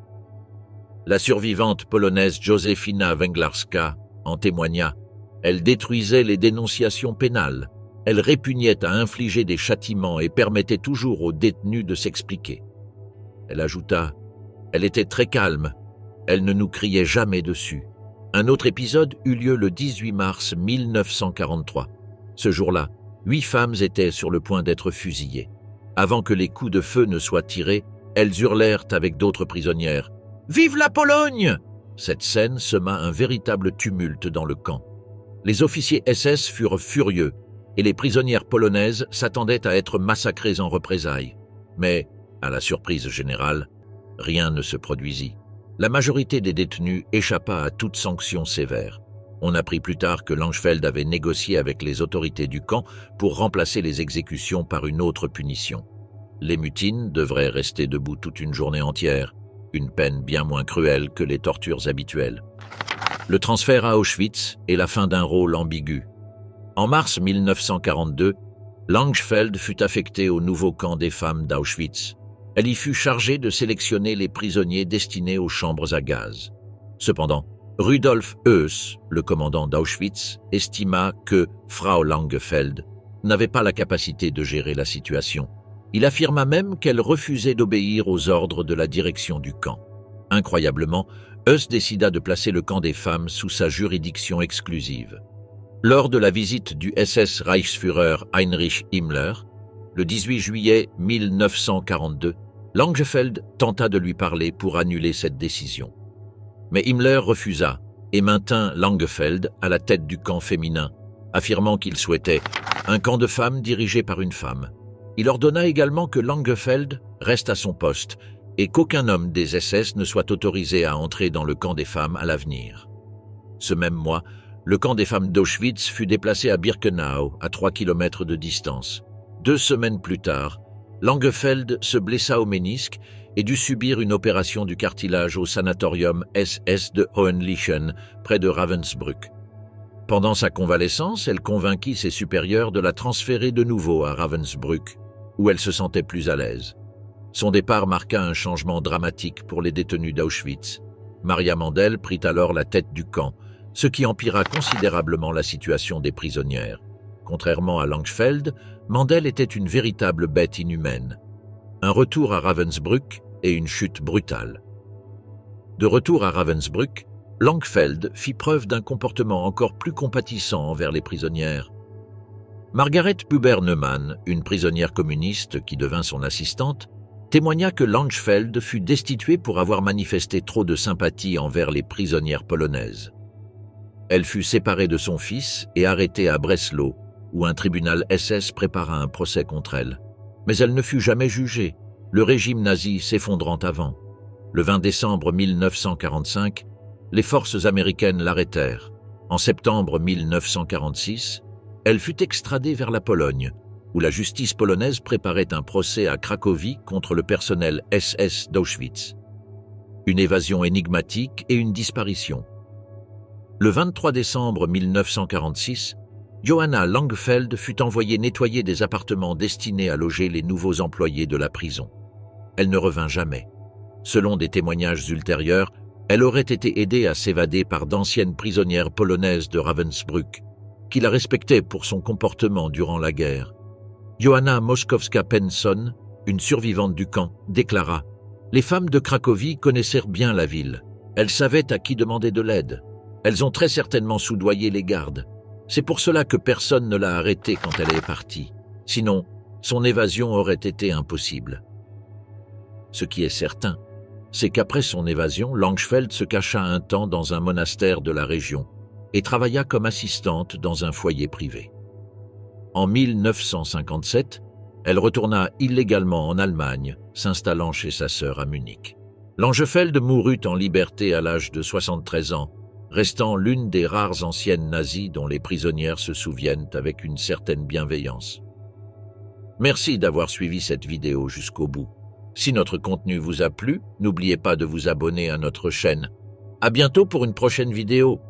La survivante polonaise Józefina Węglarska en témoigna. Elle détruisait les dénonciations pénales. Elle répugnait à infliger des châtiments et permettait toujours aux détenus de s'expliquer. Elle ajouta « Elle était très calme. Elle ne nous criait jamais dessus. » Un autre épisode eut lieu le 18 mars 1943. Ce jour-là, 8 femmes étaient sur le point d'être fusillées. Avant que les coups de feu ne soient tirés, elles hurlèrent avec d'autres prisonnières « Vive la Pologne !» Cette scène sema un véritable tumulte dans le camp. Les officiers SS furent furieux et les prisonnières polonaises s'attendaient à être massacrées en représailles. Mais, à la surprise générale, rien ne se produisit. La majorité des détenus échappa à toute sanction sévère. On apprit plus tard que Langfeld avait négocié avec les autorités du camp pour remplacer les exécutions par une autre punition. Les mutines devraient rester debout toute une journée entière, une peine bien moins cruelle que les tortures habituelles. Le transfert à Auschwitz est la fin d'un rôle ambigu. En mars 1942, Langfeld fut affectée au nouveau camp des femmes d'Auschwitz. Elle y fut chargée de sélectionner les prisonniers destinés aux chambres à gaz. Cependant, Rudolf Höss, le commandant d'Auschwitz, estima que Frau Langfeld n'avait pas la capacité de gérer la situation. Il affirma même qu'elle refusait d'obéir aux ordres de la direction du camp. Incroyablement, Höss décida de placer le camp des femmes sous sa juridiction exclusive. Lors de la visite du SS Reichsführer Heinrich Himmler, le 18 juillet 1942, Langfeld tenta de lui parler pour annuler cette décision. Mais Himmler refusa et maintint Langfeld à la tête du camp féminin, affirmant qu'il souhaitait un camp de femmes dirigé par une femme. Il ordonna également que Langfeld reste à son poste et qu'aucun homme des SS ne soit autorisé à entrer dans le camp des femmes à l'avenir. Ce même mois, le camp des femmes d'Auschwitz fut déplacé à Birkenau, à 3 km de distance. 2 semaines plus tard, Langfeld se blessa au ménisque et dut subir une opération du cartilage au sanatorium SS de Hohenlychen, près de Ravensbrück. Pendant sa convalescence, elle convainquit ses supérieurs de la transférer de nouveau à Ravensbrück, où elle se sentait plus à l'aise. Son départ marqua un changement dramatique pour les détenus d'Auschwitz. Maria Mandel prit alors la tête du camp, ce qui empira considérablement la situation des prisonnières. Contrairement à Langfeld, Mandel était une véritable bête inhumaine. Un retour à Ravensbrück et une chute brutale. De retour à Ravensbrück, Langfeld fit preuve d'un comportement encore plus compatissant envers les prisonnières. Margaret Buber-Neumann, une prisonnière communiste qui devint son assistante, témoigna que Langefeld fut destitué pour avoir manifesté trop de sympathie envers les prisonnières polonaises. Elle fut séparée de son fils et arrêtée à Breslau, où un tribunal SS prépara un procès contre elle. Mais elle ne fut jamais jugée, le régime nazi s'effondrant avant. Le 20 décembre 1945, les forces américaines l'arrêtèrent. En septembre 1946, elle fut extradée vers la Pologne, où la justice polonaise préparait un procès à Cracovie contre le personnel SS d'Auschwitz. Une évasion énigmatique et une disparition. Le 23 décembre 1946, Johanna Langefeld fut envoyée nettoyer des appartements destinés à loger les nouveaux employés de la prison. Elle ne revint jamais. Selon des témoignages ultérieurs, elle aurait été aidée à s'évader par d'anciennes prisonnières polonaises de Ravensbrück, qui la respectaient pour son comportement durant la guerre. Johanna Moskowska-Penson, une survivante du camp, déclara « Les femmes de Cracovie connaissaient bien la ville. Elles savaient à qui demander de l'aide. Elles ont très certainement soudoyé les gardes. C'est pour cela que personne ne l'a arrêtée quand elle est partie. Sinon, son évasion aurait été impossible. » Ce qui est certain, c'est qu'après son évasion, Langefeld se cacha un temps dans un monastère de la région et travailla comme assistante dans un foyer privé. En 1957, elle retourna illégalement en Allemagne, s'installant chez sa sœur à Munich. Langefeld mourut en liberté à l'âge de 73 ans, restant l'une des rares anciennes nazies dont les prisonnières se souviennent avec une certaine bienveillance. Merci d'avoir suivi cette vidéo jusqu'au bout. Si notre contenu vous a plu, n'oubliez pas de vous abonner à notre chaîne. À bientôt pour une prochaine vidéo.